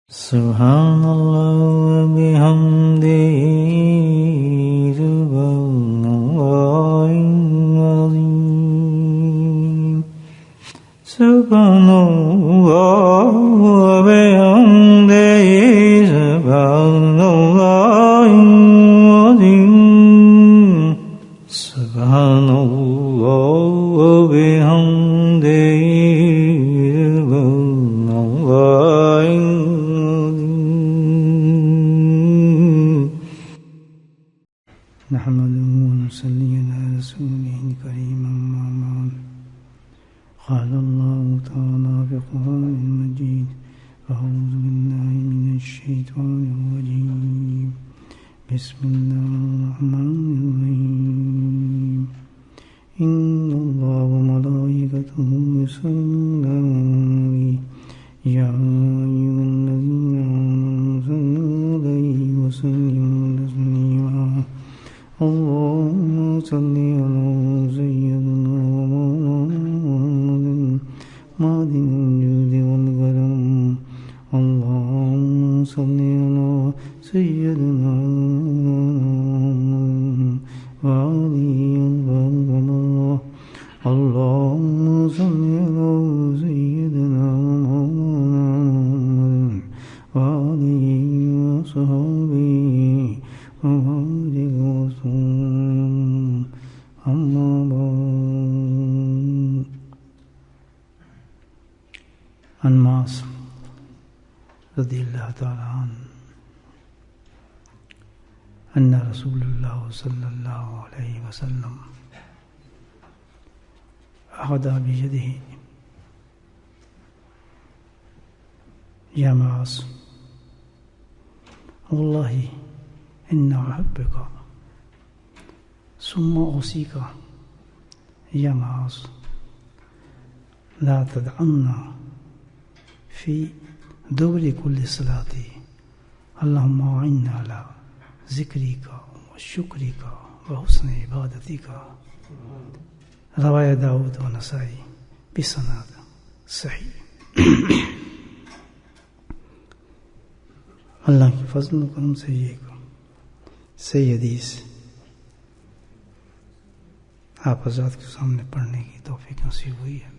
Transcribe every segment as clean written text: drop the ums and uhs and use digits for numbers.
سبحان اللہ وبحمدہ سبحان اللہ العظیم سبحان اللہ وبحمدہ سبحان اللہ العظیم سبحان اللہ وبحمدہ نحمده ونصلي على رسوله الكريم أما بعد قال الله تعالى في القرآن المجيد أعوذ بالله من الشيطان الرجيم بسم الله الرحمن الرحيم إن الله وملائكته يصلون على النبي يا أيها الذين آمنوا صلوا عليه وسلموا تسليما اللهم صل على سيدنا ومولانا معدن الجود والكرم اللهم صل على سيدنا وعلي الله اللهم صل على سيدنا ومولانا وعلي وصحبه وبارك وسلم أما بعد عن معاذ رضي الله تعالى عنه أن رسول الله صلى الله عليه وسلم أخذ بيده يا معاذ والله إن أحبك ثم أوصيك يا معاذ لا تدعنا في دبر كل صلاة اللهم أعنا على ذكرك وشكرك وحسن عبادتك رواه داود ونسائی بسند صحیح. اللہ کی فضل و کرم سے یہ صحیح حدیث آپ حضرات کے سامنے پڑھنے کی توفیق نصیب ہوئی ہے.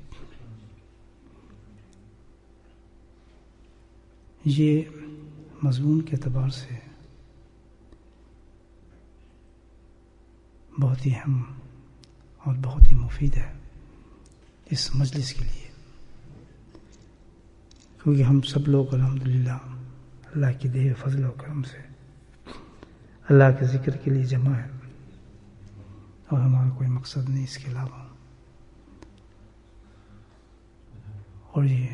یہ مضمون کے اعتبار سے بہت ہی اہم اور بہت ہی مفید ہے اس مجلس کے لیے، کیونکہ ہم سب لوگ الحمدللہ اللہ کی دے فضل و کرم سے اللہ کے ذکر کے لیے جمع ہے، اور ہمارا کوئی مقصد نہیں اس کے علاوہ. اور یہ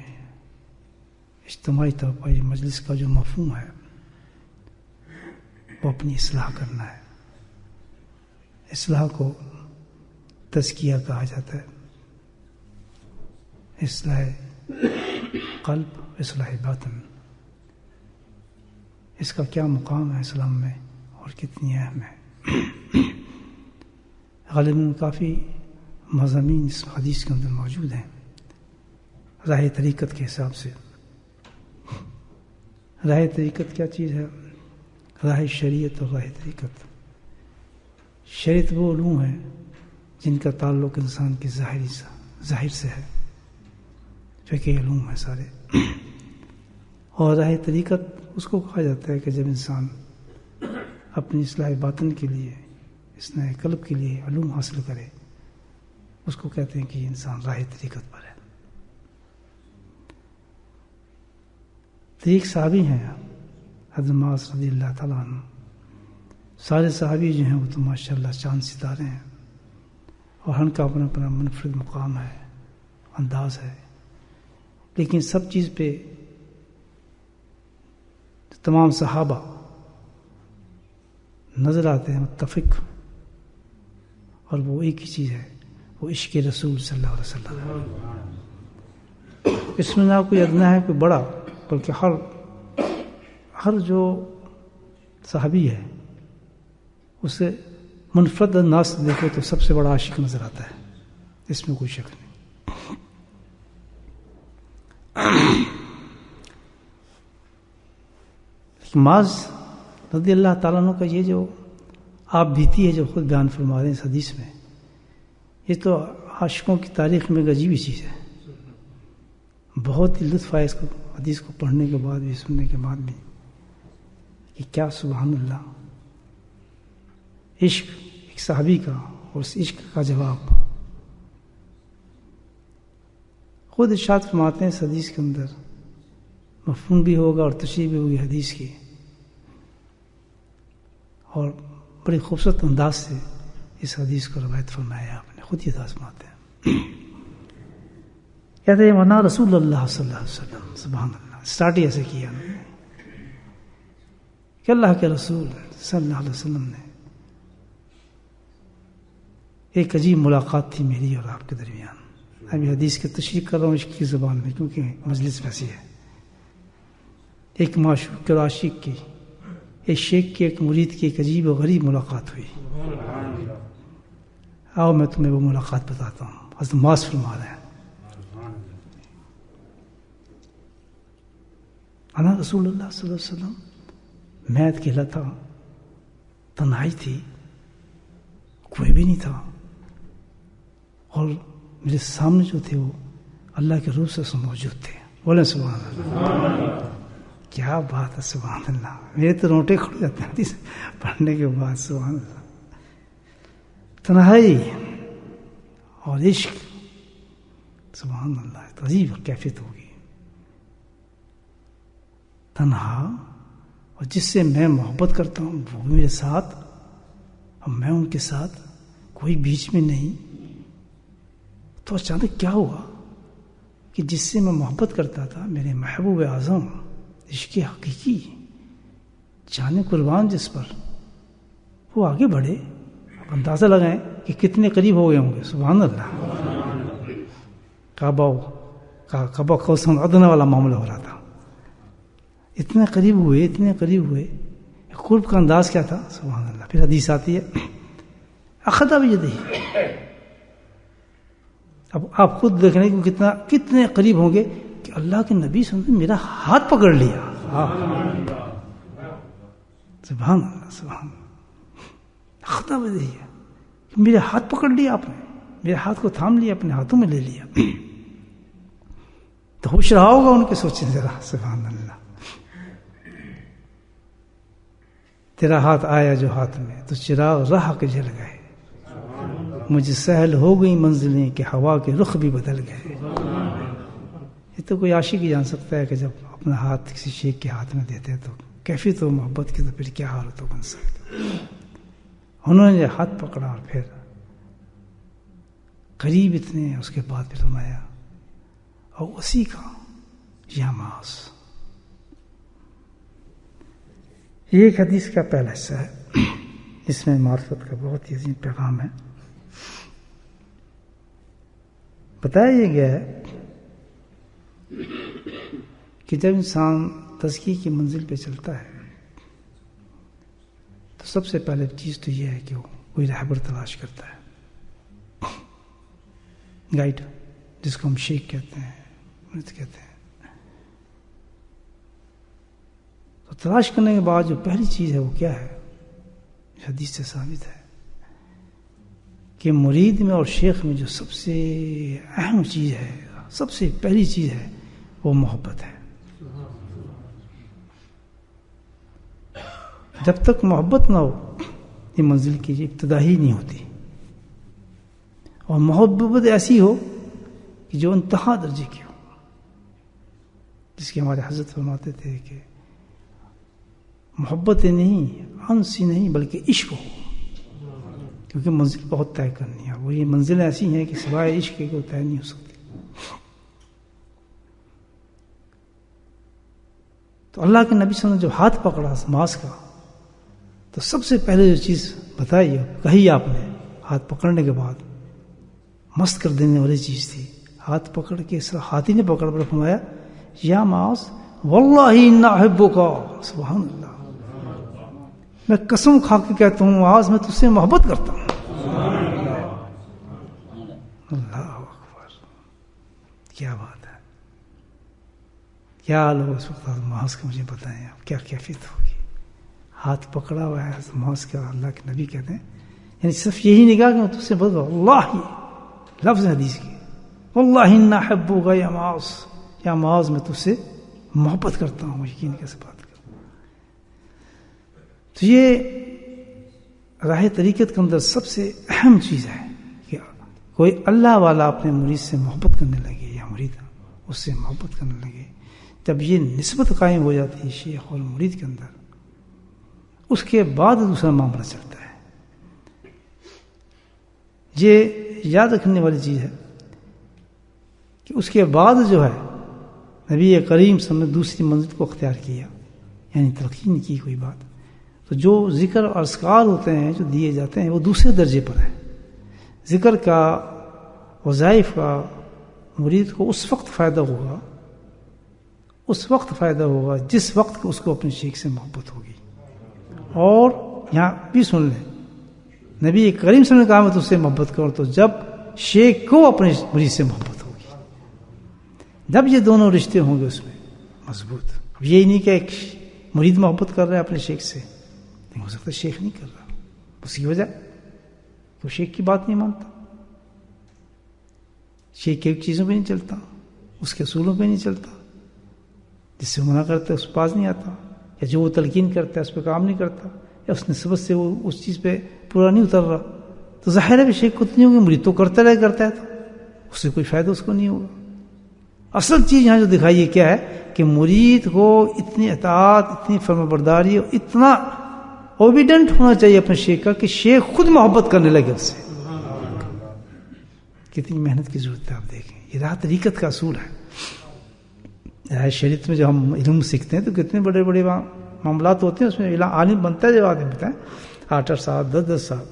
اجتماعی طور پر یہ مجلس کا جو مفہوم ہے وہ اپنی اصلاح کرنا ہے. اصلاح کو تزکیہ کہا جاتا ہے، اصلاح قلب، اصلاح باطن. اس کا کیا مقام ہے اسلام میں اور کتنی اہم ہے. غالباً کافی مضامین اس حدیث کے اندر موجود ہیں راہ طریقت کے حساب سے. راہ طریقت کیا چیز ہے؟ راہ شریعت اور راہ طریقت. شریعت وہ علوم ہے جن کا تعلق انسان کی ظاہر سے ہے، فقہی علوم ہے سارے. اور راہ طریقت اس کو کہا جاتا ہے کہ جب انسان اپنی اصلاح باطن کے لیے، اصلاح قلب کے لیے علوم حاصل کرے، اس کو کہتے ہیں کہ یہ انسان راہ طریقت پر ہے. ایک صحابی ہیں حضرت معاذ رضی اللہ تعالیٰ عنہ. سارے صحابی جو ہیں وہ تو ماشاءاللہ چاند ستارے ہیں، اور ہر کا اپنا اپنا منفرد مقام ہے، انداز ہے. لیکن سب چیز پہ تمام صحابہ نظر آتے ہیں متفق، اور وہ ایک ہی چیز ہے، وہ عشق رسول صلی اللہ علیہ وسلم. اس میں نہ کوئی ادنا ہے کوئی بڑا، بلکہ ہر جو صحابی ہے اسے منفرد انداز سے دیکھو تو سب سے بڑا عاشق نظر آتا ہے، اس میں کوئی شک نہیں. معاذ رضی اللہ تعالیٰ عنہ کا یہ جو آپ بیتی ہے جو خود بیان فرما رہے ہیں اس حدیث میں، یہ تو عاشقوں کی تاریخ میں ایک عجیبی چیز ہے. بہت ہی لطف آیا اس کو حدیث کو پڑھنے کے بعد بھی، سننے کے بعد بھی، کہ کیا سبحان اللہ، عشق ایک صحابی کا اور اس عشق کا جواب. خود ارشاد فرماتے ہیں اس حدیث کے اندر، مفہوم بھی ہوگا اور تشریح بھی ہوگی حدیث کی، اور بڑی خوبصورت انداز سے اس حدیث کو روایت فرمایا آپ نے، خود ہی انداز فرماتے ہیں. کہتے ہیں ونا رسول اللہ صلی اللہ علیہ وسلم، سبحان اللہ، اسٹارٹ ہی ایسے کیا کہ اللہ کے رسول صلی اللہ علیہ وسلم نے، ایک عجیب ملاقات تھی میری اور آپ کے درمیان. ابھی حدیث کی تشریح کر رہا ہوں عشق کی زبان میں، کیونکہ مجلس ویسی ہے. ایک معشوق اور عاشق کی، ایک شیخ کی، ایک مرید کی ایک عجیب و غریب ملاقات ہوئی. آؤ میں تمہیں وہ ملاقات بتاتا ہوں. حضرت معاذ فرما رہے ہیں، انا رسول اللہ صلی اللہ علیہ وسلم، میں اکیلا تھا، تنہائی تھی، کوئی بھی نہیں تھا، اور میرے سامنے جو تھے وہ اللہ کے روح سے موجود تھے. بولے سبحان اللہ. کیا بات ہے، سبحان اللہ. میرے تو رونٹے کھڑ جاتے ہیں حدیث پڑھنے کے بعد. سبحان اللہ. تنہائی اور عشق، سبحان اللہ، عجیب کیفیت ہوگی. تنہا اور جس سے میں محبت کرتا ہوں وہ میرے ساتھ اور میں ان کے ساتھ، کوئی بیچ میں نہیں. تو اچانک کیا ہوا کہ جس سے میں محبت کرتا تھا، میرے محبوب اعظم، عشق حقیقی، جانے قربان جس پر، وہ آگے بڑھے. اب اندازہ لگائیں کہ کتنے قریب ہو گئے ہوں گے. سبحان اللہ. کعبہ قوسین ادنیٰ والا معاملہ ہو رہا تھا. اتنے قریب ہوئے، اتنے قریب ہوئے. قرب کا انداز کیا تھا، سبحان اللہ. پھر حدیث آتی ہے اخذ بیدہ. اب آپ خود دیکھ رہے ہیں کہ کتنے قریب ہوں گے کہ اللہ کے نبی صلی اللہ علیہ وسلم نے میرا ہاتھ پکڑ لیا. سبحان اللہ، سبحان اللہ. اخذ بیدہ، میرے ہاتھ پکڑ لیا آپ نے، میرے ہاتھ کو تھام لیا، اپنے ہاتھوں میں لے لیا. تو ہوش رہا ہوگا ان کے، سوچیں ذرا. سبحان اللہ. تیرا ہاتھ آیا جو ہاتھ میں، تو چراغ راہ کے جل گئے. مجھے سہل ہو گئی منزلیں کہ ہوا کے رخ بھی بدل گئے. یہ تو کوئی عاشق ہی جان سکتا ہے کہ جب اپنا ہاتھ کسی شیخ کے ہاتھ میں دیتے ہیں تو کیفیت ہو محبت کی، تو پھر کیا حالت ہو بن سکتا. انہوں نے ہاتھ پکڑا اور پھر قریب اتنے، اس کے بعد پھر فرمایا اور اسی کا یا معاذ. یہ ایک حدیث کا پہلا حصہ ہے جس میں معرفت کا بہت ہی عظیم پیغام ہے. بتایا یہ گیا ہے کہ جب انسان تزکیے کی منزل پہ چلتا ہے تو سب سے پہلے چیز تو یہ ہے کہ وہ کوئی رہبر تلاش کرتا ہے، گائیڈ، جس کو ہم شیخ کہتے ہیں، مرید کہتے ہیں. تو تلاش کرنے کے بعد جو پہلی چیز ہے وہ کیا ہے؟ حدیث سے ثابت ہے کہ مرید میں اور شیخ میں جو سب سے اہم چیز ہے، سب سے پہلی چیز ہے، وہ محبت ہے. جب تک محبت نہ ہو یہ منزل کی ابتدا ہی نہیں ہوتی. اور محبت ایسی ہو کہ جو انتہا درجے کی ہو، جس کی ہمارے حضرت فرماتے تھے کہ محبت نہیں، انسی نہیں، بلکہ عشق ہو. کیونکہ منزل بہت طے کرنی ہے، وہ یہ منزلیں ایسی ہیں کہ سوائے عشق کے کوئی طے نہیں ہو سکتی. تو اللہ کے نبی صلی اللہ علیہ وسلم نے جب ہاتھ پکڑا معاذ کا، تو سب سے پہلے جو چیز بتائی کہی آپ نے ہاتھ پکڑنے کے بعد، مست کر دینے والی چیز تھی. ہاتھ پکڑ کے ہاتھ ہی نے پکڑ پر فرمایا یا معاذ واللہ انا احبک. سبحان اللہ. میں قسم کھا کے کہتا ہوں معاذ، میں تجھ سے محبت کرتا ہوں. اللہ اکبر. کیا بات ہے، کیا حال ہو اس وقت محض کا مجھے بتائیں آپ کیا کیفیت ہوگی. ہاتھ پکڑا ہوا ہے محض کا, اللہ کے نبی کہتے ہیں یعنی صرف یہی نگاہ کہ میں تجھ سے بول اللہ لفظ حدیث کی واللہ انا احبک یا معاذ, یا معاذ میں تجھ سے محبت کرتا ہوں. یقین کیسے بات کروں. تو یہ راہ طریقت کے اندر سب سے اہم چیز ہے کہ کوئی اللہ والا اپنے مرید سے محبت کرنے لگے یا مرید اس سے محبت کرنے لگے, جب یہ نسبت قائم ہو جاتی ہے شیخ اور مرید کے اندر, اس کے بعد دوسرا معاملہ چلتا ہے. یہ یاد رکھنے والی چیز ہے کہ اس کے بعد جو ہے نبی کریم صلی اللہ علیہ وسلم نے دوسری منزل کو اختیار کیا, یعنی تلقین کی کوئی بات. تو جو ذکر اور اذکار ہوتے ہیں جو دیے جاتے ہیں وہ دوسرے درجے پر ہیں. ذکر کا وظائف کا مرید کو اس وقت فائدہ ہوگا جس وقت کو اس کو اپنے شیخ سے محبت ہوگی. اور یہاں بھی سن لیں, نبی کریم صلی اللہ علیہ وسلم نے کہا میں تجھ سے محبت کروں, تو جب شیخ کو اپنے مرید سے محبت ہوگی, جب یہ دونوں رشتے ہوں گے اس میں مضبوط. اب یہی نہیں کہ ایک مرید محبت کر رہا ہے اپنے شیخ سے, نہیں ہو سکتا شیخ نہیں کر رہا, اس کی وجہ کہ وہ شیخ کی بات نہیں مانتا, شیخ کی چیزوں پہ نہیں چلتا, اس کے اصولوں پہ نہیں چلتا, جس سے منع کرتا ہے اس پاس نہیں آتا, یا جو وہ تلقین کرتا ہے اس پہ کام نہیں کرتا, یا اس نسبت سے وہ اس چیز پہ پورا نہیں اتر رہا, تو ظاہر ہے شیخ کو نہیں ہوگی. مرید تو کرتا ہے تو اس سے کوئی فائدہ اس کو نہیں ہوگا. اصل چیز یہاں جو دکھائی ہے کیا ہے کہ مرید کو اتنی اطاعت, اتنی فرمانبرداری اور اتنا اوبیڈنٹ ہونا چاہیے اپنے شیخ کا کہ شیخ خود محبت کرنے لگے اس سے. کتنی محنت کی ضرورت ہے آپ دیکھیں. یہ راہ طریقت کا اصول ہے. شریعت میں جو ہم علم سیکھتے ہیں تو کتنے بڑے بڑے معاملات ہوتے ہیں, اس میں عالم بنتا ہے جب آدمی بتائیں 8 سال 10 سال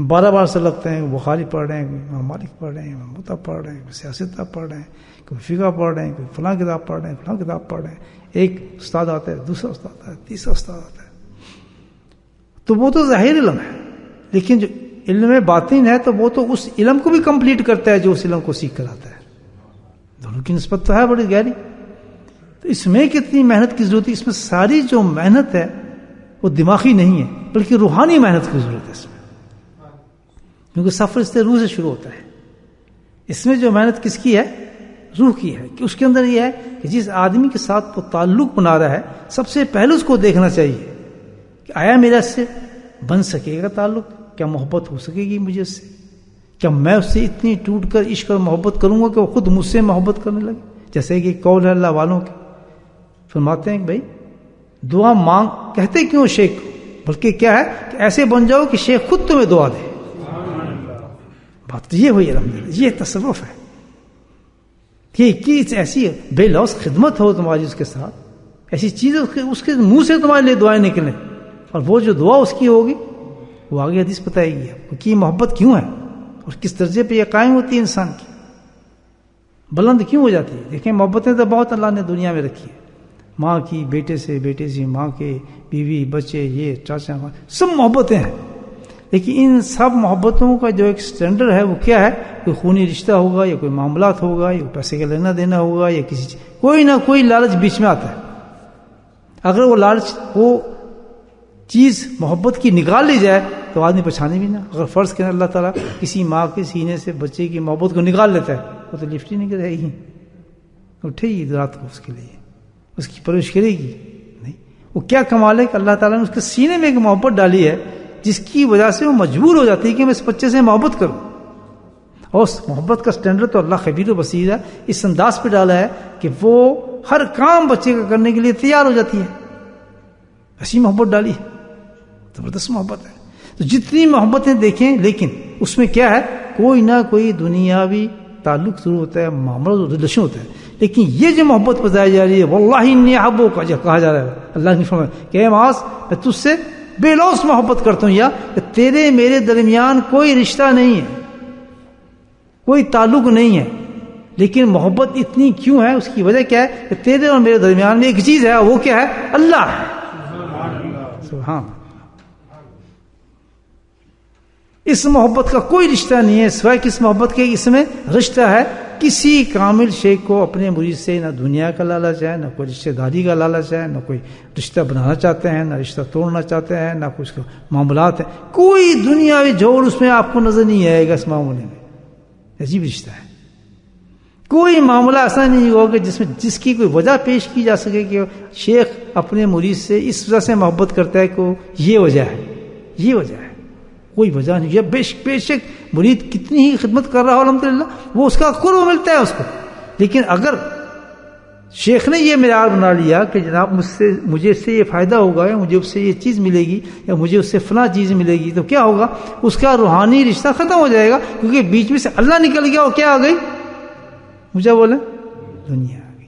12 سال لگتے ہیں. بخاری پڑھ رہے ہیں, کوئی امام مالک پڑھ رہے ہیں, امام موطا پڑھ رہے ہیں, کوئی سیاست پڑھ رہے ہیں, کوئی فقہ پڑھ رہے ہیں, کوئی فلاں کتاب پڑھ رہے ہیں, فلاں کتاب پڑھ رہے ہیں. ایک استاد آتا ہے, دوسرا استاد آتا ہے, تیسرا استاد آتا ہے. تو وہ تو ظاہر علم ہے, لیکن جو علم باطن ہے تو وہ تو اس علم کو بھی کمپلیٹ کرتا ہے جو اس علم کو سیکھ کر آتا ہے. دونوں کی نسبت تو ہے بڑی گہری. تو اس میں کتنی محنت کی ضرورت ہے. اس میں ساری جو محنت ہے وہ دماغی نہیں ہے بلکہ روحانی محنت کی ضرورت ہے اس میں, کیونکہ سفر اس سے روح سے شروع ہوتا ہے. اس میں جو محنت کس کی ہے, روح کی ہے. کہ اس کے اندر یہ ہے کہ جس آدمی کے ساتھ وہ تعلق بنا رہا ہے سب سے پہلے اس کو دیکھنا چاہیے کہ آیا میرا اس سے بن سکے گا تعلق, کیا محبت ہو سکے گی مجھے اس سے, کیا میں اس سے اتنی ٹوٹ کر عشق اور محبت کروں گا کہ وہ خود مجھ سے محبت کرنے لگے. جیسے کہ قول ہے اللہ والوں کے, فرماتے ہیں کہ بھائی دعا مانگ, کہتے کیوں شیخ, بلکہ کیا ہے کہ ایسے بن جاؤ کہ شیخ خود تمہیں دعا دے. بات تو یہ ہوئی الحمدللہ, یہ تصرف ہے کہ ایسی بے لوث خدمت ہو تمہاری اس کے ساتھ, ایسی چیز اس کے منہ سے تمہارے لیے دعائیں نکلیں, اور وہ جو دعا اس کی ہوگی وہ آگے حدیث بتائے گی آپ کو کہ محبت کیوں ہے اور کس درجے پہ یہ قائم ہوتی ہے انسان کی, بلند کیوں ہو جاتی ہے. دیکھیں محبتیں تو بہت اللہ نے دنیا میں رکھی ہے, ماں کی بیٹے سے, بیٹے سے ماں کے, بیوی بچے, یہ چاچا, سب محبتیں ہیں. لیکن ان سب محبتوں کا جو ایک سٹینڈرڈ ہے وہ کیا ہے, کوئی خونی رشتہ ہوگا, یا کوئی معاملات ہوگا, یا پیسے کا لینا دینا ہوگا, یا کسی چیز, کوئی نہ کوئی لالچ بیچ میں آتا ہے. اگر وہ لالچ, وہ چیز محبت کی نکال لی جائے تو آدمی پہچانے بھی نہ. اگر فرض کریں اللہ تعالیٰ کسی ماں کے سینے سے بچے کی محبت کو نکال لیتا ہے, وہ تو لفٹ ہی نہیں کرے گی, اٹھے گی رات کو اس کے لیے, اس کی پرورش کرے گی نہیں. وہ کیا کمال ہے کہ اللہ تعالیٰ نے اس کے سینے میں ایک محبت ڈالی ہے جس کی وجہ سے وہ مجبور ہو جاتی ہے کہ میں اس بچے سے محبت کروں. اور اس محبت کا سٹینڈرڈ تو اللہ خبیر و بصیر ہے, اس انداز پہ ڈالا ہے کہ وہ ہر کام بچے کا کرنے کے لیے تیار ہو جاتی ہے. ایسی محبت ڈالی ہے, زبردست محبت ہے. تو جتنی محبتیں دیکھیں, لیکن اس میں کیا ہے, کوئی نہ کوئی دنیاوی تعلق ضرور ہوتا ہے, معاملہ ریلیشن ہوتا ہے. لیکن یہ جو محبت بتائی جا رہی ہے واللہ انی احبک کا جو کہا جا رہا ہے, اللہ نے فرمایا کہ اے معاذ میں تجھ سے بے لوث محبت کرتا ہوں, یا کہ تیرے میرے درمیان کوئی رشتہ نہیں ہے, کوئی تعلق نہیں ہے, لیکن محبت اتنی کیوں ہے, اس کی وجہ کیا ہے کہ تیرے اور میرے درمیان میں ایک چیز ہے, وہ کیا ہے, اللہ ہے. سبحان. اس محبت کا کوئی رشتہ نہیں ہے سوائے کہ اس محبت کے اس میں رشتہ ہے کسی کامل شیخ کو اپنے مرید سے نہ دنیا کا لالچ ہے، نہ کوئی رشتہ داری کا لالچ ہے، نہ کوئی رشتہ بنانا چاہتے ہیں، نہ رشتہ توڑنا چاہتے ہیں، نہ کچھ معاملات ہیں. کوئی دنیاوی جوڑ اس میں آپ کو نظر نہیں آئے گا. اس معاملے میں عجیب رشتہ ہے. کوئی معاملہ ایسا نہیں ہوگا جس کی کوئی وجہ پیش کی جا سکے کہ شیخ اپنے مرید سے اس وجہ سے محبت کرتا ہے کہ یہ وجہ ہے، یہ وجہ ہے. کوئی وجہ نہیں. یہ بے شک مرید کتنی ہی خدمت کر رہا ہو الحمدللہ وہ اس کا قرب ملتا ہے اس کو. لیکن اگر شیخ نے یہ معیار بنا لیا کہ جناب مجھے اس سے یہ فائدہ ہوگا، یا مجھے اس سے یہ چیز ملے گی، یا مجھے اس سے فلاں چیز ملے گی، تو کیا ہوگا؟ اس کا روحانی رشتہ ختم ہو جائے گا، کیونکہ بیچ میں سے اللہ نکل گیا اور کیا آ گئی؟ مجھے بولے دنیا آ گئی.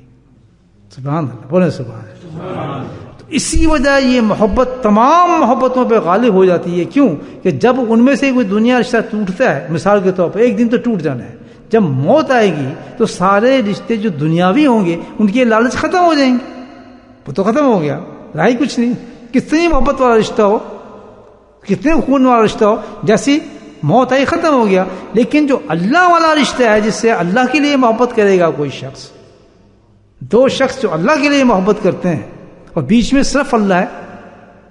سبحان اللہ، بولے سبحان اللہ. تو اسی وجہ یہ محبت تمام محبتوں پہ غالب ہو جاتی ہے. کیوں؟ کہ جب ان میں سے کوئی دنیا رشتہ ٹوٹتا ہے، مثال کے طور پر ایک دن تو ٹوٹ جانا ہے، جب موت آئے گی تو سارے رشتے جو دنیاوی ہوں گے ان کے لالچ ختم ہو جائیں گے. وہ تو ختم ہو گیا، رہا ہی کچھ نہیں. کتنی محبت والا رشتہ ہو، کتنے خون والا رشتہ ہو، جیسی موت آئی ختم ہو گیا. لیکن جو اللہ والا رشتہ ہے، جس سے اللہ کے لیے محبت کرے گا کوئی شخص، دو شخص جو اللہ کے لیے محبت کرتے ہیں اور بیچ میں صرف اللہ ہے،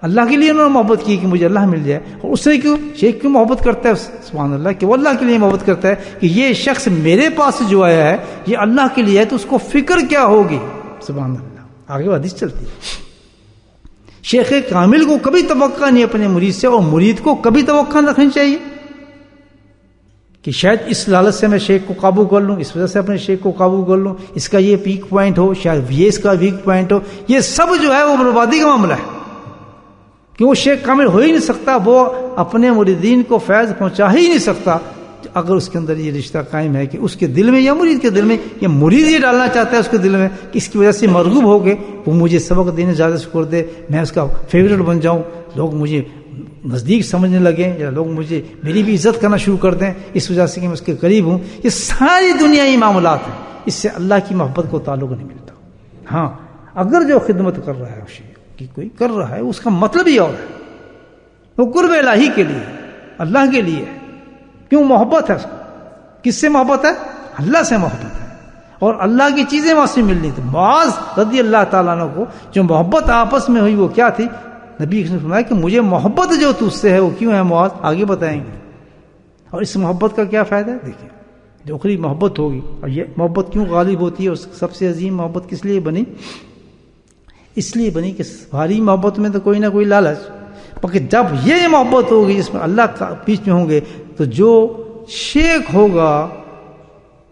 اللہ کے لیے انہوں نے محبت کی کہ مجھے اللہ مل جائے، اور اس سے کیوں شیخ کیوں محبت کرتا ہے؟ سبحان اللہ، کہ وہ اللہ کے لیے محبت کرتا ہے کہ یہ شخص میرے پاس جو آیا ہے یہ اللہ کے لیے ہے، تو اس کو فکر کیا ہوگی. سبحان اللہ. آگے حدیث چلتی ہے. شیخ کامل کو کبھی توقع نہیں اپنے مرید سے، اور مرید کو کبھی توقع نہ رکھنی چاہیے کہ شاید اس لالچ سے میں شیخ کو قابو کر لوں، اس وجہ سے اپنے شیخ کو قابو کر لوں، اس کا یہ پیک پوائنٹ ہو، شاید یہ اس کا ویک پوائنٹ ہو. یہ سب جو ہے وہ بربادی کا معاملہ ہے، کہ وہ شیخ کامل ہو ہی نہیں سکتا، وہ اپنے مریدین کو فیض پہنچا ہی نہیں سکتا اگر اس کے اندر یہ رشتہ قائم ہے کہ اس کے دل میں یا مرید کے دل میں، یا مرید یہ ڈالنا چاہتا ہے اس کے دل میں کہ اس کی وجہ سے مرغوب ہو کے وہ مجھے سبق دینے زیادہ شکر دے، میں اس کا فیوریٹ بن جاؤں، لوگ مجھے نزدیک سمجھنے لگیں، یا لوگ مجھے میری بھی عزت کرنا شروع کر دیں اس وجہ سے کہ میں اس کے قریب ہوں. یہ ساری دنیائی معاملات ہیں، اس سے اللہ کی محبت کو تعلق نہیں ملتا. ہاں اگر جو خدمت کر رہا ہے شیخ کی کوئی کر رہا ہے، اس کا مطلب ہی اور ہے، وہ قرب الہی کے لیے، اللہ کے لیے ہے. کیوں؟ محبت ہے اس کو. کس سے محبت ہے؟ اللہ سے محبت ہے، اور اللہ کی چیزیں وہاں سے ملنی تھی. معاذ رضی اللہ تعالیٰ عنہ کو جو محبت آپس میں ہوئی وہ کیا تھی؟ نبی نے فرمایا کہ مجھے محبت جو تجھ سے ہے وہ کیوں ہے معاذ؟ آگے بتائیں گے. اور اس محبت کا کیا فائدہ ہے؟ دیکھیں، جو اخری محبت ہوگی، اور یہ محبت کیوں غالب ہوتی ہے، اور سب سے عظیم محبت کس لیے بنی؟ اس لیے بنی کہ بھاری محبت میں تو کوئی نہ کوئی لالچ، مگر جب یہ محبت ہوگی جس میں اللہ کا بیچ میں ہوں گے، تو جو شیخ ہوگا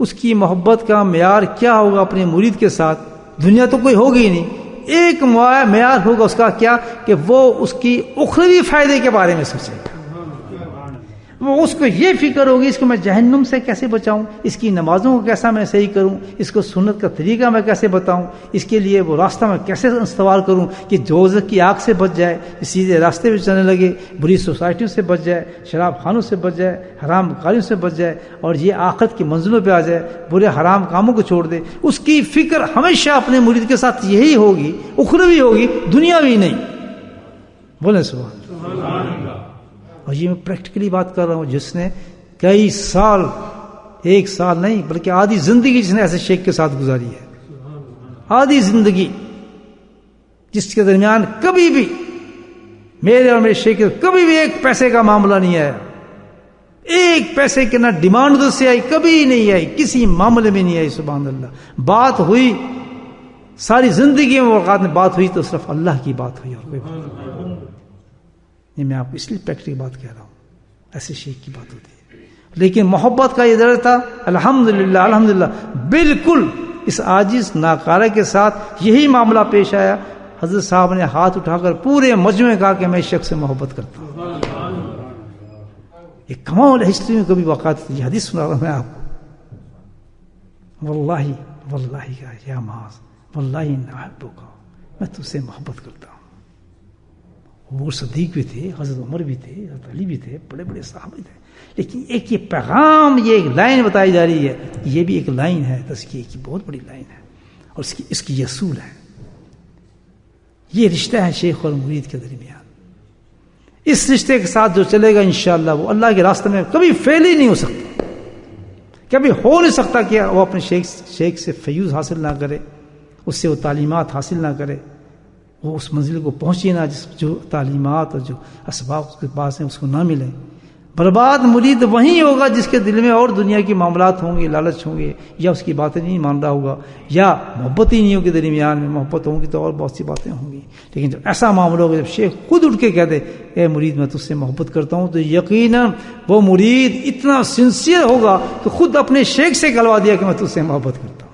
اس کی محبت کا معیار کیا ہوگا اپنے مرید کے ساتھ؟ دنیا تو کوئی ہوگی ہی نہیں. ایک معیار ہوگا اس کا، کیا؟ کہ وہ اس کی اخروی فائدے کے بارے میں سوچے گا. وہ اس کو یہ فکر ہوگی اس کو میں جہنم سے کیسے بچاؤں، اس کی نمازوں کو کیسا میں صحیح کروں، اس کو سنت کا طریقہ میں کیسے بتاؤں، اس کے لیے وہ راستہ میں کیسے استوار کروں کہ دوزخ کی آگ سے بچ جائے، سیدھے راستے پہ چلنے لگے، بری سوسائٹیوں سے بچ جائے، شراب خانوں سے بچ جائے، حرام کاریوں سے بچ جائے، اور یہ آخرت کی منزلوں پہ آ جائے، برے حرام کاموں کو چھوڑ دے. اس کی فکر ہمیشہ اپنے مرید کے ساتھ یہی ہوگی، اخروی ہوگی، دنیاوی نہیں. بولیں سبحان اللہ. اور یہ میں پریکٹیکلی بات کر رہا ہوں، جس نے کئی سال، ایک سال نہیں بلکہ آدھی زندگی جس نے ایسے شیخ کے ساتھ گزاری ہے، آدھی زندگی، جس کے درمیان کبھی بھی میرے اور میرے شیخ کے کبھی بھی ایک پیسے کا معاملہ نہیں آیا، ایک پیسے کے نہ ڈیمانڈ ادھر سے آئی، کبھی نہیں آئی، کسی معاملے میں نہیں آئی. سبحان اللہ. بات ہوئی ساری زندگی میں، اوقات میں بات ہوئی تو صرف اللہ کی بات ہوئی اور کوئی بات نہیں. یہ میں آپ کو اس لیے پریکٹیکل بات کہہ رہا ہوں، ایسے شیخ کی بات ہوتی ہے. لیکن محبت کا یہ درجہ تھا، الحمدللہ الحمدللہ، بالکل اس عاجز ناکارہ کے ساتھ یہی معاملہ پیش آیا. حضرت صاحب نے ہاتھ اٹھا کر پورے مجمع کہا کہ میں اس شخص سے محبت کرتا ہوں. یہ کمال ہسٹری میں کبھی واقعات، یہ حدیث سنا رہا ہوں میں آپ کو. واللہ واللہ یا معاذ، واللہ احبک، میں تجھ سے محبت کرتا ہوں. وہ صدیق بھی تھے، حضرت عمر بھی تھے، حضرت علی بھی تھے، بڑے بڑے صحابہ تھے. لیکن ایک یہ پیغام، یہ ایک لائن بتائی جا رہی ہے، یہ بھی ایک لائن ہے تزکیے کی، بہت بڑی لائن ہے، اور اس کی یہ اصول ہے. یہ رشتہ ہے شیخ اور مرید کے درمیان. اس رشتے کے ساتھ جو چلے گا انشاءاللہ وہ اللہ کے راستے میں کبھی فیل ہی نہیں ہو سکتا، کبھی ہو نہیں سکتا کہ وہ اپنے شیخ سے فیوز حاصل نہ کرے، اس سے وہ تعلیمات حاصل نہ کرے، وہ اس منزل کو پہنچے نہ جو تعلیمات اور جو اسباب اس کے پاس ہیں اس کو نہ ملے۔ برباد مرید وہی ہوگا جس کے دل میں اور دنیا کے معاملات ہوں گے، لالچ ہوں گے، یا اس کی باتیں نہیں مان رہا ہوگا، یا محبت ہی نہیں ہوگی درمیان میں۔ محبت ہوگی تو اور بہت سی باتیں ہوں گی، لیکن جب ایسا معاملہ ہوگا، جب شیخ خود اٹھ کے کہہ دے اے مرید میں تجھ سے محبت کرتا ہوں، تو یقیناً وہ مرید اتنا سنسیئر ہوگا کہ خود اپنے شیخ سے کہلوا دیا کہ میں تجھ سے محبت کرتا ہوں۔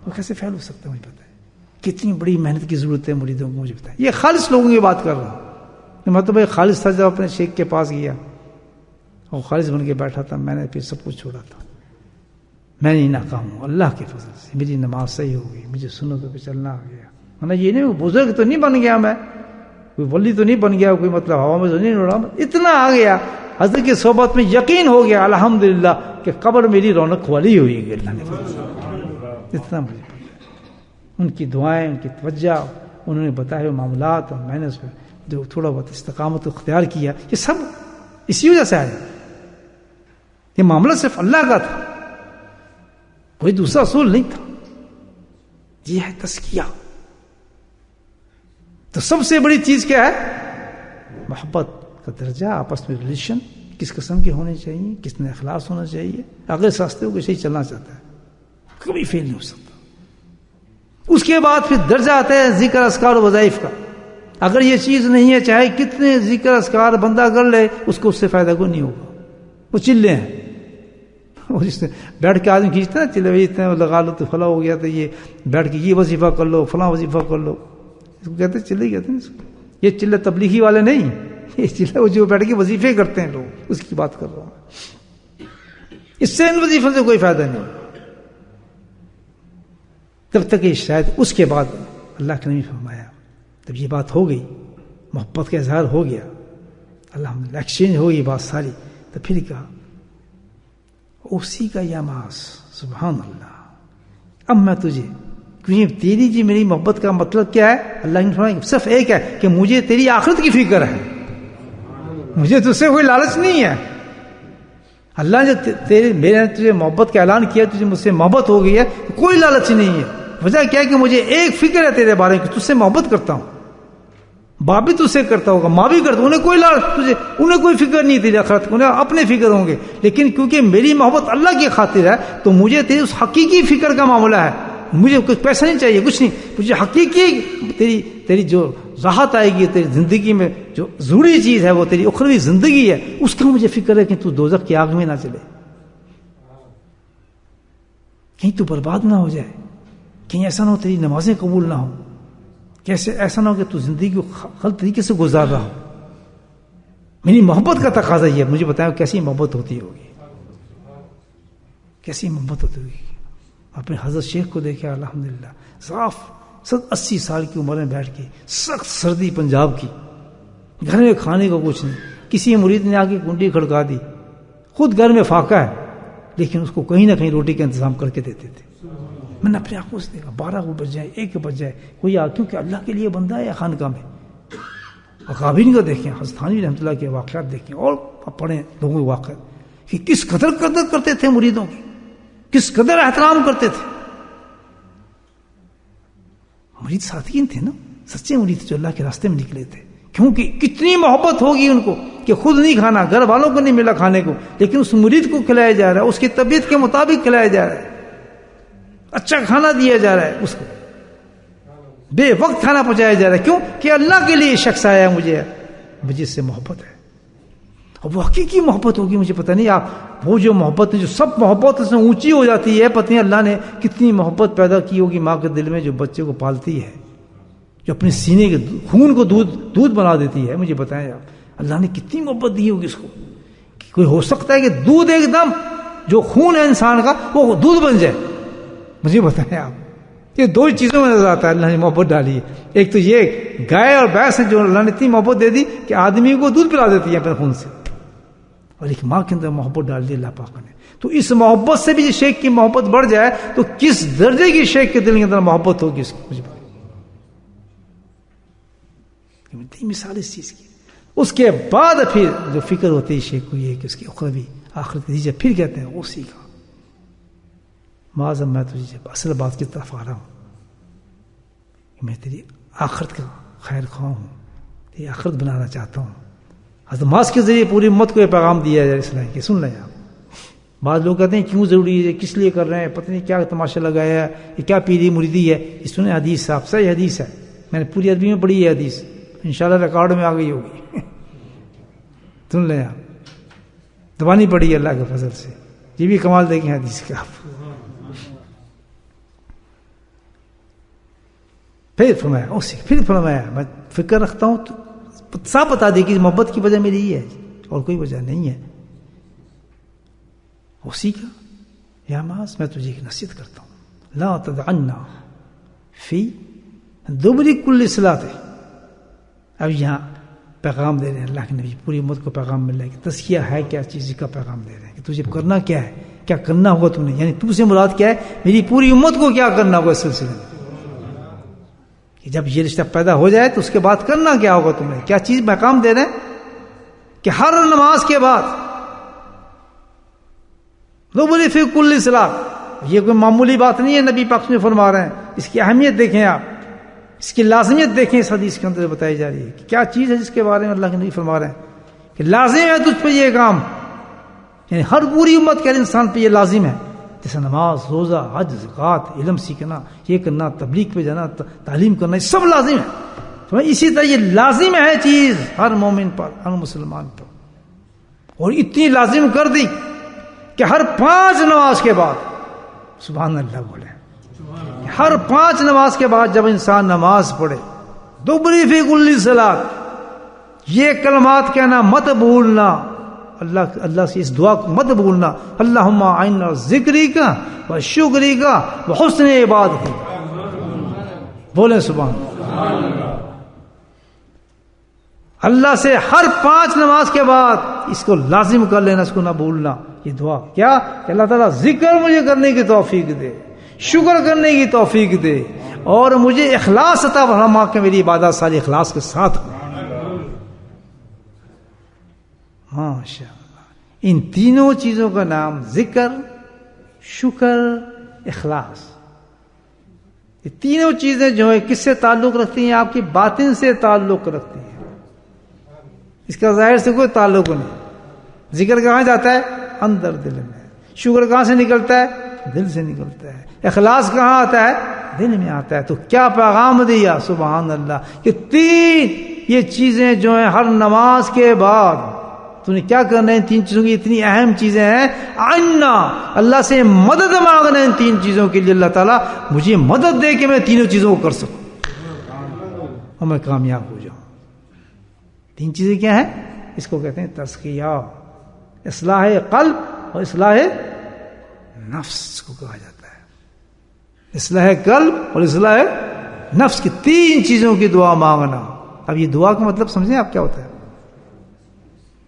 وہ کیسے فعل ہو سکتا ہے؟ مجھے پتا ہے کتنی بڑی محنت کی ضرورت ہے مریدوں کو، مجھے پتا ہے۔ یہ خالص لوگوں کی بات کر رہا ہوں، مطلب خالص تھا جب اپنے شیخ کے پاس گیا اور خالص بن کے بیٹھا تھا، میں نے پھر سب کچھ چھوڑا تھا، میں نہیں ناکام ہوں اللہ کے فضل سے، میری نماز صحیح ہو گئی، مجھے سنتوں پہ چلنا آ گیا۔ میں یہ نہیں بزرگ تو نہیں بن گیا، میں کوئی ولی تو نہیں بن گیا، کوئی مطلب ہوا میں تو نہیں اڑا، اتنا آ گیا حضرت کی صحبت میں، یقین ہو گیا الحمدللہ کہ قبر میری رونق والی ہوئی ہے اللہ نے، اتنا مجھے ان کی دعائیں، ان کی توجہ، انہوں نے بتائے ہوئے معاملات، اور میں نے اس پہ جو تھوڑا بہت استقامت اختیار کیا، یہ سب اسی وجہ سے آیا۔ یہ معاملہ صرف اللہ کا تھا، کوئی دوسرا اصول نہیں تھا، یہ ہے تزکیہ۔ تو سب سے بڑی چیز کیا ہے؟ محبت کا درجہ، آپس میں ریلیشن کس قسم کے ہونے چاہیے، کس نے اخلاص ہونا چاہیے، اگر اس راستے کو صحیح چلنا چاہتا ہے کبھی فیل نہیں ہو سکتا۔ اس کے بعد پھر درجہ آتا ہے ذکر اذکار و وظائف کا۔ اگر یہ چیز نہیں ہے، چاہے کتنے ذکر اذکار بندہ کر لے، اس کو اس سے فائدہ کوئی نہیں ہوگا، وہ چلے ہیں، اور جس نے بیٹھ کے آدمی کھینچتا ہے چلے اتنے لگا لو تو فلاں ہو گیا، تو یہ بیٹھ کے یہ وظیفہ کر لو، فلاں وظیفہ کر لو، اس کو کہتے ہیں چلے، کہتے ہیں اس کو۔ یہ چلے تبلیغی والے نہیں، یہ چلے وہ جو بیٹھ کے وظیفے کرتے ہیں لوگ، اس کی بات کر رہا ہوں۔ اس سے ان وظیفوں سے کوئی فائدہ نہیں ہوگا تب تک یہ شاید۔ اس کے بعد اللہ کے نبی فرمایا جب یہ بات ہو گئی، محبت کا اظہار ہو گیا، الحمدللہ ایکسچینج ہو گئی بات ساری، تو پھر کہا اسی کا یا ماس سبحان اللہ، اب میں تجھے، کیونکہ تیری جی میری محبت کا مطلب کیا ہے؟ اللہ نے فرمایا صرف ایک ہے کہ مجھے تیری آخرت کی فکر ہے، مجھے تجھ سے کوئی لالچ نہیں ہے۔ اللہ نے میرے تجھے محبت کا اعلان کیا، تجھے مجھ سے محبت ہو گئی ہے، کوئی لالچ نہیں ہے۔ وجہ کیا ہے کہ مجھے ایک فکر ہے تیرے بارے میں کہ تجھ سے محبت کرتا ہوں، باپ بھی تجھ سے کرتا ہوگا، ماں بھی کرتا، انہیں کوئی لالچ، تجھے انہیں کوئی فکر نہیں تیری آخرت کو، انہیں اپنے فکر ہوں گے، لیکن کیونکہ میری محبت اللہ کی خاطر ہے تو مجھے تیری اس حقیقی فکر کا معاملہ ہے، مجھے کچھ پیسہ نہیں چاہیے، کچھ نہیں، مجھے حقیقی تیری جو راحت آئے گی تیری زندگی میں، جو ضروری چیز ہے وہ تیری اخروی زندگی ہے، اس کا مجھے فکر ہے کہ تو دوزخ کی آگ میں نہ چلے، کہیں تو برباد نہ ہو جائے، کہیں ایسا نہ ہو تیری نمازیں قبول نہ ہو، کیسے ایسا نہ ہو کہ تو زندگی کو غلط طریقے سے گزار رہا ہو۔ میری محبت کا تقاضا یہ ہے، مجھے بتاؤ کیسی محبت ہوتی ہوگی، کیسی محبت ہوتی ہوگی۔ اپنے حضرت شیخ کو دیکھا الحمدللہ، صاف 80 سال کی عمر میں بیٹھ کے، سخت سردی پنجاب کی، گھر میں کھانے کو کچھ نہیں، کسی مرید نے آ کے کنڈی کھڑکا دی، خود گھر میں فاقہ ہے لیکن اس کو کہیں نہ کہیں روٹی کا انتظام کر کے دیتے تھے۔ میں نے اپنے آنکھوں سے دیکھا، 12 بج جائے، 1 بج جائے، کوئی کیونکہ اللہ کے لیے بندہ ہے خانقاہ میں۔ اکابرین کو دیکھیں، حضرت تھانوی رحمۃ اللہ کے واقعات دیکھیں، اور پڑھیں لوگوں کے واقعات کہ کس قدر کرتے تھے مریدوں کی، کس قدر احترام کرتے تھے۔ مرید ساتھین تھے نا، سچے مرید جو اللہ کے راستے میں نکلے تھے، کیونکہ کتنی محبت ہوگی ان کو کہ خود نہیں کھانا، گھر والوں کو نہیں ملا کھانے کو، لیکن اس مرید کو کھلایا جا رہا ہے، اس کی طبیعت کے مطابق کھلایا جا رہا ہے، اچھا کھانا دیا جا رہا ہے، اس کو بے وقت کھانا پہنچایا جا رہا ہے، کیوں کہ اللہ کے لیے شخص آیا، مجھے اس سے محبت ہے۔ اور وہ حقیقی محبت ہوگی، مجھے پتہ نہیں آپ وہ جو محبت جو سب محبت سے اونچی ہو جاتی ہے، پتہ نہیں اللہ نے کتنی محبت پیدا کی ہوگی ماں کے دل میں جو بچے کو پالتی ہے، جو اپنے سینے کے خون کو دودھ بنا دیتی ہے۔ مجھے بتائیں آپ اللہ نے کتنی محبت دی ہوگی اس کو، کہ کوئی ہو سکتا ہے کہ دودھ ایک دم جو خون ہے انسان کا وہ دودھ بن جائے؟ مجھے بتائیں آپ، یہ 2 چیزوں میں نظر آتا ہے اللہ نے محبت ڈالی ہے۔ ایک تو یہ گائے اور بھینس جو اللہ نے اتنی محبت دے دی کہ آدمی کو دودھ پلا دیتی ہے اپنے خون سے، اور ایک ماں کے اندر محبت ڈال دی اللہ پاک نے۔ تو اس محبت سے بھی شیخ کی محبت بڑھ جائے تو کس درجے کی شیخ کے دل کے اندر محبت ہوگی اس کی، مجھے مثال اس چیز کی۔ اس کے بعد پھر جو فکر ہوتی ہے شیخ کو یہ کہ اس کی اخروی آخرت کی دیجیے. پھر کہتے ہیں اسی کا معاذ میں تجھے اصل بات کی طرف آ رہا ہوں کہ میں تیری آخرت کا خیر خواہ ہوں, تیری آخرت بنانا چاہتا ہوں. حضرت معاذ کے ذریعے پوری امت کو یہ پیغام دیا جائے اسلام کی. سن لیں آپ. بعض لوگ کہتے ہیں کیوں ضروری ہے, کس لیے کر رہے ہیں, پتہ نہیں کیا تماشا لگایا ہے, یہ کیا پیری مریدی ہے. یہ سنیں حدیث صاحب, صحیح حدیث ہے, میں نے پوری عربی میں پڑھی ہے حدیث, انشاءاللہ ریکارڈ میں آ گئی ہوگی. سن لیں آپ, زبانی پڑھی ہے اللہ کے فضل سے. یہ بھی کمال دیکھیں حدیث کا. پھر فرمایا میں فکر رکھتا ہوں تو صاف بتا دے کہ محبت کی وجہ میری ہی ہے اور کوئی وجہ نہیں ہے. اسی کا یا معاذ میں تجھے ایک نصیحت کرتا ہوں, لا تدعنا فی دبر کل صلاۃ. اب یہاں پیغام دے رہے ہیں اللہ کے نبی, پوری امت کو پیغام مل رہا ہے کہ تزکیہ ہے کیا چیز کا پیغام دے رہے ہیں کہ تجھے کرنا کیا ہے, کیا کرنا ہوگا تم نے, یعنی تو سے مراد کیا ہے, میری پوری امت کو کیا کرنا ہوگا اس سلسلے میں. کہ جب یہ رشتہ پیدا ہو جائے تو اس کے بعد کرنا کیا ہوگا تم نے, کیا چیز پیغام دے رہے ہیں کہ ہر نماز کے بعد دبر فی کل صلاۃ. یہ کوئی معمولی بات نہیں ہے, نبی پاک میں فرما رہے ہیں. اس کی اہمیت دیکھیں آپ, اس کی لازمیت دیکھیں. اس حدیث کے اندر بتائی جا رہی ہے کہ کیا چیز ہے جس کے بارے میں اللہ کے نبی فرما رہے ہیں کہ لازم ہے تجھ پہ یہ کام, یعنی ہر پوری امت کے ہر انسان پہ یہ لازم ہے. جیسے نماز, روزہ, حج, زکوٰۃ, علم سیکھنا, یہ کرنا, تبلیغ پہ جانا, تعلیم کرنا, یہ سب لازم ہے. تو اسی طرح یہ لازم ہے چیز ہر مومن پر, ہر مسلمان پر. اور اتنی لازم کر دی کہ ہر 5 نماز کے بعد سبحان اللہ بولے, ہر 5 نماز کے بعد جب انسان نماز پڑھے دبری فی کل صلاۃ, یہ کلمات کہنا مت بھولنا. اللہ سے اس دعا کو مت بھولنا, اللہم اعنا ذکری کا و شکری کا و حسن عبادتی. بولیں سبحان اللہ. اللہ سے ہر 5 نماز کے بعد اس کو لازم کر لینا, اس کو نہ بھولنا. یہ دعا کیا کہ اللہ تعالیٰ ذکر مجھے کرنے کی توفیق دے, شکر کرنے کی توفیق دے, اور مجھے اخلاص عطا فرما کہ میری عبادت ساری اخلاص کے ساتھ ہو. ماشاء اللہ. ان تینوں چیزوں کا نام ذکر, شکر, اخلاص. یہ تینوں چیزیں جو ہے کس سے تعلق رکھتی ہیں, آپ کی باطن سے تعلق رکھتی ہیں. اس کا ظاہر سے کوئی تعلق نہیں. ذکر کہاں جاتا ہے, اندر دل میں. شکر کہاں سے نکلتا ہے, دل سے نکلتا ہے. اخلاص کہاں آتا ہے, دل میں آتا ہے. تو کیا پیغام دیا, سبحان اللہ, کہ 3 یہ چیزیں جو ہیں ہر نماز کے بعد تو نے کیا کرنا ہے. 3 چیزوں کی اتنی اہم چیزیں ہیں. عنا, اللہ سے مدد مانگنا ہے ان 3 چیزوں کے لیے. اللہ تعالیٰ مجھے مدد دے کہ میں تینوں چیزوں کو کر سکوں اور میں کامیاب ہو جاؤں. 3 چیزیں کیا ہیں, اس کو کہتے ہیں تزکیہ, اصلاح قلب اور اصلاح نفس کو کہا جاتا ہے. اصلاح قلب اور اصلاح نفس کی 3 چیزوں کی دعا مانگنا. اب یہ دعا کا مطلب سمجھیں آپ کیا ہوتا ہے.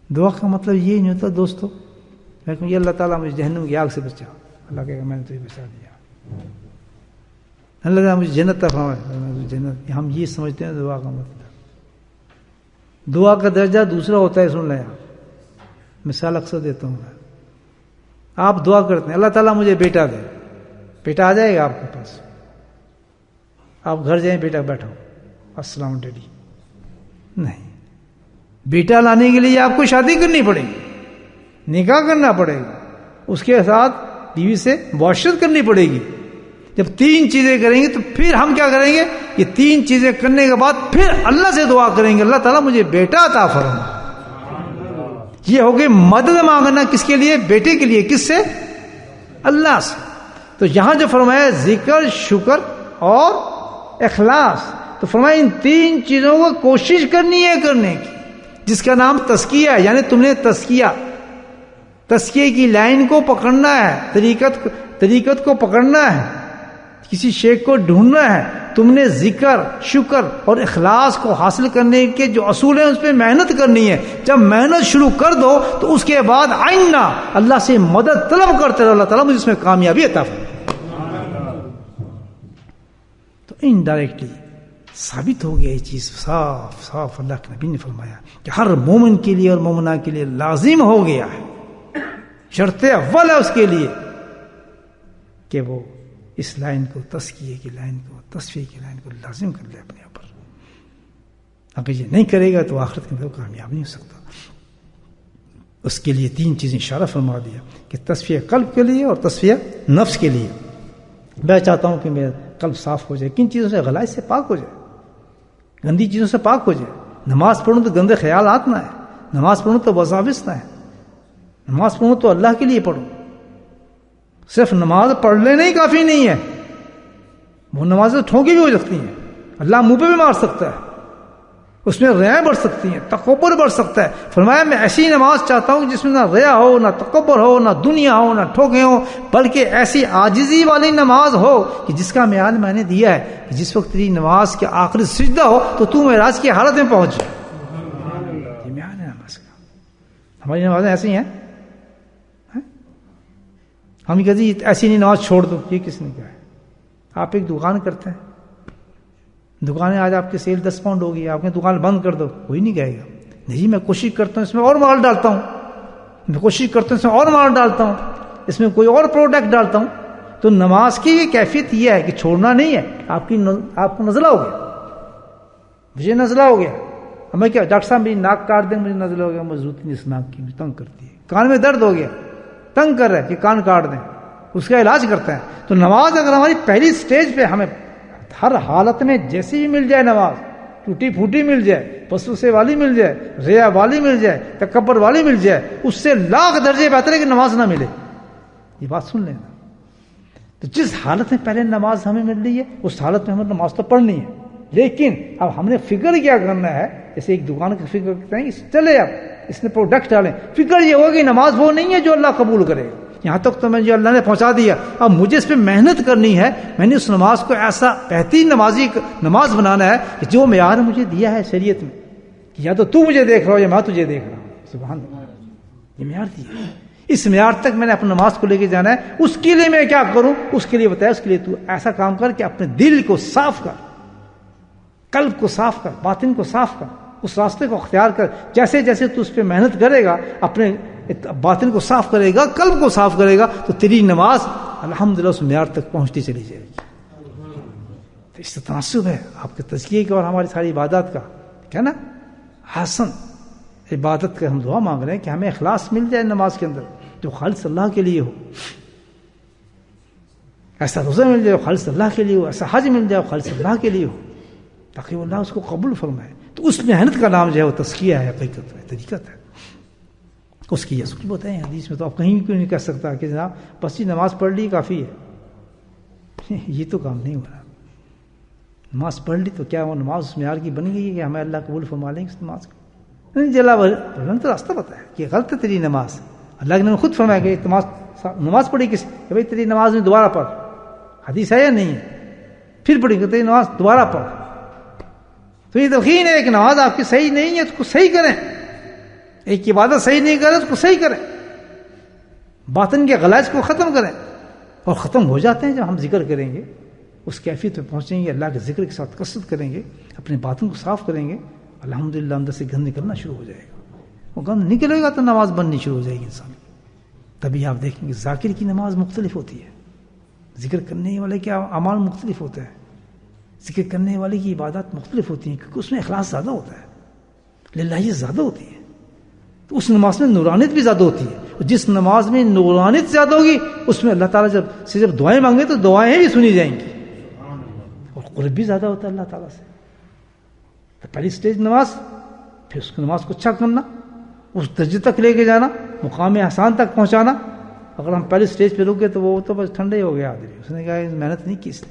دعا کا مطلب یہ نہیں ہوتا دوستو میں کہوں یہ اللہ تعالیٰ مجھے جہنم کی آگ سے بچا, اللہ کہے گا میں نے تجھے بچا دیا. اللہ تعالیٰ مجھے جنت تک جنت. ہم یہ سمجھتے ہیں دعا کا مطلب. دعا کا درجہ دوسرا ہوتا ہے. سن لیں آپ, مثال اکثر دیتا ہوں میں. آپ دعا کرتے ہیں اللہ تعالیٰ مجھے بیٹا دے, بیٹا آ جائے گا آپ کے پاس. آپ گھر جائیں, بیٹا بیٹھو, السلام ڈیڈی. نہیں, بیٹا لانے کے لیے آپ کو شادی کرنی پڑے گی, نکاح کرنا پڑے گا, اس کے ساتھ بیوی سے معاشرت کرنی پڑے گی. جب 3 چیزیں کریں گے تو پھر ہم کیا کریں گے, یہ 3 چیزیں کرنے کے بعد پھر اللہ سے دعا کریں گے اللہ تعالیٰ مجھے بیٹا عطا فرما. یہ ہوگی مدد مانگنا کس کے لیے, بیٹے کے لیے. کس سے, اللہ سے. تو یہاں جو فرمایا ذکر, شکر اور اخلاص, تو فرمایا ان 3 چیزوں کو کوشش کرنی ہے کرنے کی, جس کا نام تزکیہ ہے. یعنی تم نے تزکیے کی لائن کو پکڑنا ہے, طریقت کو پکڑنا ہے, کسی شیخ کو ڈھونڈنا ہے. تم نے ذکر, شکر اور اخلاص کو حاصل کرنے کے جو اصول ہیں اس پہ محنت کرنی ہے. جب محنت شروع کر دو تو اس کے بعد آئینہ اللہ سے مدد طلب کرتے رہو, اللہ تعالیٰ مجھے اس میں کامیابی عطا فرمائے. تو انڈائریکٹلی ثابت ہو گیا یہ چیز صاف صاف. اللہ کے نبی نے فرمایا کہ ہر مومن کے لیے اور مومنہ کے لیے لازم ہو گیا ہے شرط اول ہے اس کے لیے کہ وہ اس لائن کو، تزکیے کی لائن کو، تصفیہ کی لائن کو لازم کر لے اپنے اوپر. اگر یہ نہیں کرے گا تو آخرت کے اندر کامیاب نہیں ہو سکتا. اس کے لیے 3 چیزیں اشارہ فرما دیا کہ تصفیہ قلب کے لیے اور تصفیہ نفس کے لیے. میں چاہتا ہوں کہ میرا قلب صاف ہو جائے. کن چیزوں سے؟ غلائز سے پاک ہو جائے، گندی چیزوں سے پاک ہو جائے. نماز پڑھوں تو گندے خیالات نہ ہے، نماز پڑھوں تو وساوس نہ ہے، نماز پڑھوں تو اللہ کے لیے پڑھوں. صرف نماز پڑھ لینا ہی کافی نہیں ہے. وہ نمازیں ٹھونکی بھی ہو سکتی ہیں، اللہ منہ پہ بھی مار سکتا ہے، اس میں ریاء بڑھ سکتی ہیں، تکبر بڑھ سکتا ہے. فرمایا میں ایسی نماز چاہتا ہوں جس میں نہ ریاء ہو، نہ تکبر ہو، نہ دنیا ہو، نہ ٹھوکیں ہو، بلکہ ایسی عاجزی والی نماز ہو کہ جس کا معیار میں نے دیا ہے کہ جس وقت تیری نماز کے آخری سجدہ ہو تو معراج کی حالت میں پہنچ جائے. یہ معیار ہے نماز کا. ہماری نمازیں ایسی ہیں، ہم کہتے ہیں ایسی نہیں نماز چھوڑ دو. یہ کس نے کہا ہے؟ آپ ایک دکان کرتے ہیں، دکانیں آج آپ کی سیل 10 پاؤنڈ ہوگی، آپ نے دکان بند کر دو، کوئی نہیں کہے گا نہیں میں کوشش کرتا ہوں اس میں اور مال ڈالتا ہوں، میں کوشش کرتا ہوں اس میں اور مال ڈالتا ہوں، اس میں کوئی اور پروڈکٹ ڈالتا ہوں. تو نماز کی یہ کیفیت یہ ہے کہ چھوڑنا نہیں ہے. آپ کو نزلہ ہو گیا، مجھے نزلہ ہو گیا، ہمیں کیا ڈاکٹر صاحب میری ناک کاٹ دیں، مجھے نزلہ ہو گیا، مضبوطی نہیں اس ناک کی، مجھے تنگ کرتی ہے، کان میں درد ہو گیا، تنگ کر رہا ہے کہ کان کاٹ دیں، اس کا علاج کرتے ہیں. تو نماز اگر ہماری پہلی سٹیج پہ ہمیں ہر حالت میں جیسی بھی مل جائے، نماز ٹوٹی پھوٹی مل جائے، وسوسے والی مل جائے، ریا والی مل جائے، تکبر والی مل جائے، اس سے لاکھ درجے بہتر ہے کہ نماز نہ ملے. یہ بات سن لینا. تو جس حالت میں پہلے نماز ہمیں مل رہی ہے اس حالت میں ہمیں نماز تو پڑھنی ہے. لیکن اب ہم نے فکر کیا کرنا ہے، جیسے ایک دکان کا فکر کرتے ہیں، چلے اب اس نے پروڈکٹ ڈالیں، فکر یہ ہوگی نماز وہ نہیں ہے جو اللہ قبول کرے گا. یہاں تک تو میں جو اللہ نے پہنچا دیا، اب مجھے اس پہ محنت کرنی ہے. میں نے اس نماز کو ایسا بہترین نماز بنانا ہے کہ جو معیار مجھے دیا ہے شریعت میں، کہ یا تو مجھے دیکھ رہا ہو یا میں تجھے دیکھ رہا ہوں. سبحان اللہ، یہ معیار دیا ہے. اس معیار تک میں نے اپنی نماز کو لے کے جانا ہے. اس کے لیے میں کیا کروں؟ اس کے لیے بتایا، اس کے لیے تو ایسا کام کر کہ اپنے دل کو صاف کر، قلب کو صاف کر، باطن کو صاف کر، اس راستے کو اختیار کر. جیسے جیسے تو اس پہ محنت کرے گا، اپنے باطن کو صاف کرے گا، قلب کو صاف کرے گا، تو تیری نماز الحمدللہ اس معیار تک پہنچتی چلی جائے گی. تو اس سے تناسب ہے آپ کے تزکیے کا اور ہماری ساری عبادات کا، کیا نا حسن عبادت کا. ہم دعا مانگ رہے ہیں کہ ہمیں اخلاص مل جائے نماز کے اندر جو خالص اللہ کے لیے ہو، ایسا روزہ مل جائے خالص اللہ کے لیے ہو، ایسا حج مل جائے خالص اللہ کے لیے ہو، تاکہ اللہ اس کو قبول فرمائے. تو اس محنت کا نام جو ہے وہ تزکیہ ہے، حقیقت ہے، طریقت ہے. اس کی یہ صورت ہے حدیث میں. تو آپ کہیں بھی کیوں نہیں کہہ سکتا کہ جناب بس یہ نماز پڑھ لی کافی ہے. یہ تو کام نہیں ہو رہا. نماز پڑھ لی تو کیا وہ نماز اس معیار کی بن گئی ہے کہ ہمیں اللہ قبول فرما لیں گے اس نماز کو؟ نہیں. جلا بھرن تو راستہ پتا ہے کہ غلط ہے تیری نماز. اللہ نے خود فرمایا کہ نماز پڑھی کس کہ بھائی تیری نماز میں دوبارہ پڑھ. حدیث ہے یا نہیں ہے؟ پھر پڑھی کہ تیری نماز دوبارہ پڑھ. تو یہ یقین ہے کہ نماز آپ کی صحیح نہیں ہے، اس کو صحیح کریں. ایک عبادت صحیح نہیں کرے اس کو صحیح کریں، باطن کے غلائز کو ختم کریں. اور ختم ہو جاتے ہیں جب ہم ذکر کریں گے، اس کیفیت میں پہنچیں گے، اللہ کے ذکر کے ساتھ کثرت کریں گے، اپنے باطن کو صاف کریں گے، الحمدللہ اندر سے گند نکلنا شروع ہو جائے گا. وہ گند نکلے گا تو نماز بننی شروع ہو جائے گی انسان. تبھی آپ دیکھیں گے ذاکر کی نماز مختلف ہوتی ہے، ذکر کرنے والے کے اعمال مختلف ہوتے ہیں، ذکر کرنے والے کی عبادات مختلف ہوتی ہیں، کیونکہ اس میں اخلاص زیادہ ہوتا ہے، للہیت زیادہ ہوتی ہے. تو اس نماز میں نورانیت بھی زیادہ ہوتی ہے. جس نماز میں نورانیت زیادہ ہوگی اس میں اللہ تعالیٰ جب دعائیں مانگے تو دعائیں بھی سنی جائیں گی، اور قرب بھی زیادہ ہوتا ہے اللہ تعالیٰ سے. تو پہلی سٹیج نماز، پھر اس نماز کو اچھا کرنا، اس درجے تک لے کے جانا، مقام احسان تک پہنچانا. اگر ہم پہلی سٹیج پہ رک گئے تو وہ تو بس ٹھنڈے ہی ہو گیا آدمی. اس نے کہا محنت نہیں کی اس نے.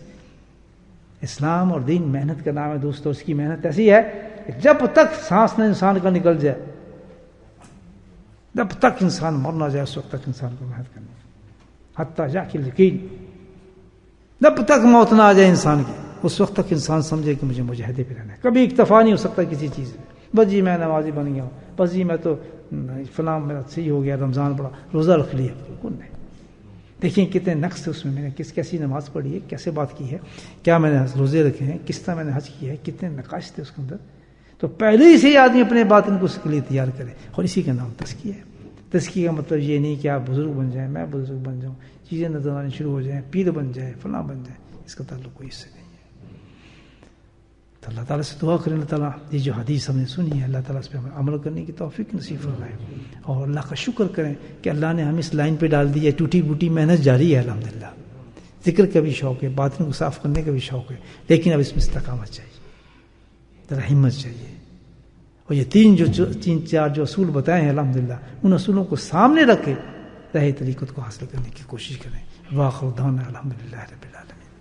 اسلام اور دین محنت کا نام ہے دوستو. اس کی محنت ایسی ہے کہ جب تک سانس نہ انسان کا نکل جائے، جب تک انسان مر نہ جائے، اس وقت تک انسان کو محنت کرنی ہے. حتیٰ یقین یقین، جب تک موت نہ آ جائے انسان کی، اس وقت تک انسان سمجھے کہ مجھے مجاہدے پہ رہنا ہے. کبھی اکتفا نہیں ہو سکتا کسی چیز میں. بس جی میں نمازی بن گیا ہوں، بس جی میں تو فلاں میرا صحیح ہو گیا، رمضان پڑھا، روزہ رکھ لیا. بالکل نہیں. دیکھیں کتنے نقص اس میں نے کیسی نماز پڑھی ہے، کیسے بات کی ہے، کیا میں نے روزے رکھے ہیں، کس طرح میں نے حج کیا ہے، کتنے نقاش تھے اس کے اندر. تو پہلے ہی سے آدمی اپنے باطن کو اس کے لیے تیار کرے، اور اسی کا نام تزکیہ ہے. تزکیہ کا مطلب یہ نہیں کہ آپ بزرگ بن جائیں، میں بزرگ بن جاؤں، چیزیں نظر آنی شروع ہو جائیں، پیر بن جائے، فلاں بن جائے، اس کا تعلق کوئی اس سے نہیں ہے۔ تو اللہ تعالیٰ سے دعا کریں، اللہ تعالیٰ یہ جو حدیث ہم نے سنی ہے، اللہ تعالیٰ اس پہ ہمیں عمل کرنے کی توفیق نصیب فرمائے، اور اللہ کا شکر کریں کہ اللہ نے ہم اس لائن پہ ڈال دی ہے۔ ٹوٹی بوٹی محنت جاری ہے الحمدللہ، ذکر کا بھی شوق ہے، باطن کو صاف کرنے کا بھی شوق ہے، لیکن اب اس میں استقامت چاہیے، ذرا ہمت چاہیے، اور یہ تین چار جو اصول بتائے ہیں الحمدللہ، ان اصولوں کو سامنے رکھ کے راہ طریقت کو حاصل کرنے کی کوشش کریں۔ واخر دعوانا الحمدللہ رب العالمین۔